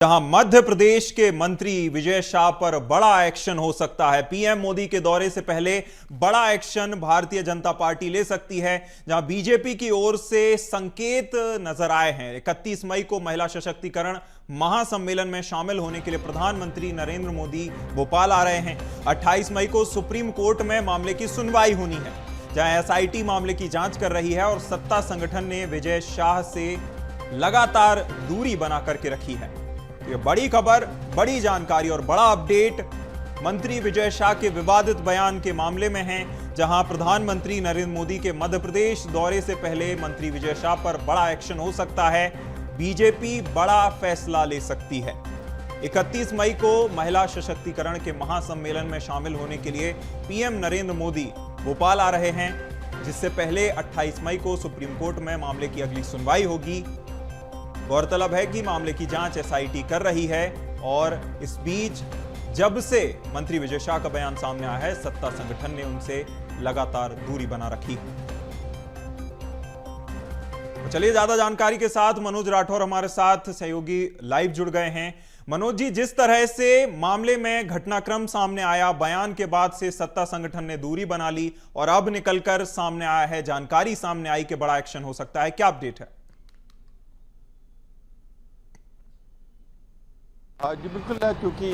जहां मध्य प्रदेश के मंत्री विजय शाह पर बड़ा एक्शन हो सकता है। पीएम मोदी के दौरे से पहले बड़ा एक्शन भारतीय जनता पार्टी ले सकती है, जहां बीजेपी की ओर से संकेत नजर आए हैं। 31 मई को महिला सशक्तिकरण महासम्मेलन में शामिल होने के लिए प्रधानमंत्री नरेंद्र मोदी भोपाल आ रहे हैं। 28 मई को सुप्रीम कोर्ट में मामले की सुनवाई होनी है, जहां एसआईटी मामले की जांच कर रही है और सत्ता संगठन ने विजय शाह से लगातार दूरी बना करके रखी है। ये बड़ी खबर, बड़ी जानकारी और बड़ा अपडेट मंत्री विजय शाह के विवादित बयान के मामले में है, जहां प्रधानमंत्री नरेंद्र मोदी के मध्य प्रदेश दौरे से पहले मंत्री विजय शाह पर बड़ा एक्शन हो सकता है। बीजेपी बड़ा फैसला ले सकती है। 31 मई को महिला सशक्तिकरण के महासम्मेलन में शामिल होने के लिए पीएम नरेंद्र मोदी भोपाल आ रहे हैं, जिससे पहले 28 मई को सुप्रीम कोर्ट में मामले की अगली सुनवाई होगी। गौरतलब है कि मामले की जांच एसआईटी कर रही है और इस बीच जब से मंत्री विजय शाह का बयान सामने आया है, सत्ता संगठन ने उनसे लगातार दूरी बना रखी है। तो चलिए ज्यादा जानकारी के साथ मनोज राठौर हमारे साथ सहयोगी लाइव जुड़ गए हैं। मनोज जी, जिस तरह से मामले में घटनाक्रम सामने आया, बयान के बाद से सत्ता संगठन ने दूरी बना ली और अब निकलकर सामने आया है, जानकारी सामने आई कि बड़ा एक्शन हो सकता है, क्या अपडेट है? जी बिल्कुल, क्योंकि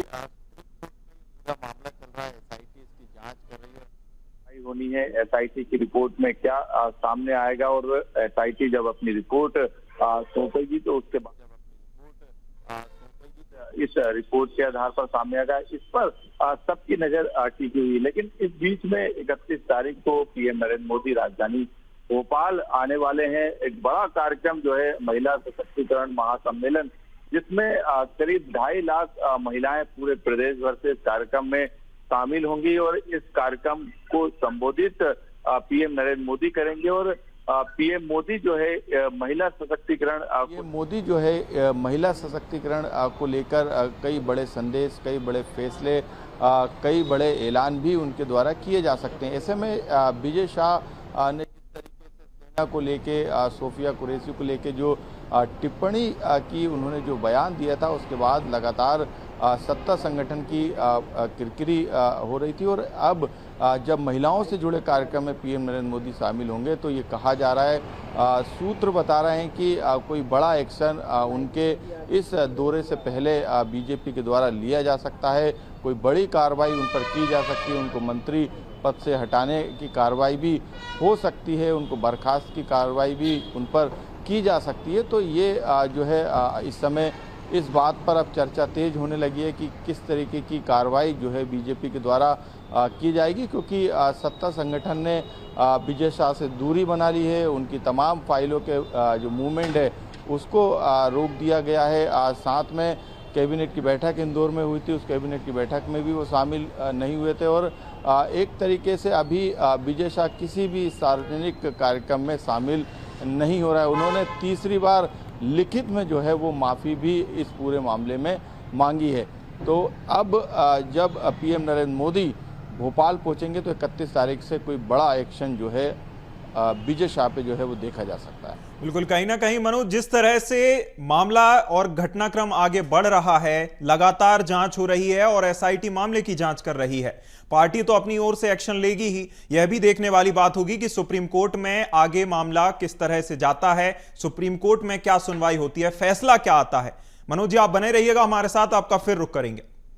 मामला चल रहा है, एसआईटी इसकी जांच कर रही है, होनी है। एसआईटी की रिपोर्ट में क्या सामने आएगा और एसआईटी जब अपनी रिपोर्ट सौंपेगी तो उसके बाद इस रिपोर्ट के आधार पर सामने आएगा। इस पर सबकी नजर टिकी हुई, लेकिन इस बीच में 31 तारीख को पीएम नरेंद्र मोदी राजधानी भोपाल आने वाले हैं। एक बड़ा कार्यक्रम जो है महिला सशक्तिकरण महासम्मेलन, जिसमें करीब 2.5 लाख महिलाएं पूरे प्रदेश भर से इस कार्यक्रम में शामिल होंगी और इस कार्यक्रम को संबोधित पीएम नरेंद्र मोदी करेंगे। और पीएम मोदी जो है महिला सशक्तिकरण को लेकर कई बड़े संदेश, कई बड़े फैसले, कई बड़े ऐलान भी उनके द्वारा किए जा सकते हैं। ऐसे में विजय शाह ने को लेके, सोफिया कुरैशी को लेके जो टिप्पणी की, उन्होंने जो बयान दिया था, उसके बाद लगातार सत्ता संगठन की किरकिरी हो रही थी। और अब जब महिलाओं से जुड़े कार्यक्रम में पीएम नरेंद्र मोदी शामिल होंगे तो ये कहा जा रहा है, सूत्र बता रहे हैं कि कोई बड़ा एक्शन उनके इस दौरे से पहले बीजेपी के द्वारा लिया जा सकता है। कोई बड़ी कार्रवाई उन पर की जा सकती है, उनको मंत्री पद से हटाने की कार्रवाई भी हो सकती है, उनको बर्खास्त की कार्रवाई भी उन पर की जा सकती है। तो ये जो है इस समय इस बात पर अब चर्चा तेज होने लगी है कि किस तरीके की कार्रवाई जो है बीजेपी के द्वारा की जाएगी, क्योंकि सत्ता संगठन ने विजय शाह से दूरी बना ली है। उनकी तमाम फाइलों के जो मूवमेंट है उसको रोक दिया गया है। साथ में कैबिनेट की बैठक इंदौर में हुई थी, उस कैबिनेट की बैठक में भी वो शामिल नहीं हुए थे। और एक तरीके से अभी विजय शाह किसी भी सार्वजनिक कार्यक्रम में शामिल नहीं हो रहा है। उन्होंने तीसरी बार लिखित में जो है वो माफ़ी भी इस पूरे मामले में मांगी है। तो अब जब पीएम नरेंद्र मोदी भोपाल पहुंचेंगे तो 31 तारीख से कोई बड़ा एक्शन जो है विजय शाह पे जो है वो देखा जा सकता है। बिल्कुल, कहीं ना कहीं मनोज, जिस तरह से मामला और घटनाक्रम आगे बढ़ रहा है, लगातार जांच हो रही है और एसआईटी मामले की जांच कर रही है, पार्टी तो अपनी ओर से एक्शन लेगी ही। यह भी देखने वाली बात होगी कि सुप्रीम कोर्ट में आगे मामला किस तरह से जाता है, सुप्रीम कोर्ट में क्या सुनवाई होती है, फैसला क्या आता है। मनोज जी, आप बने रहिएगा हमारे साथ, आपका फिर रुख करेंगे।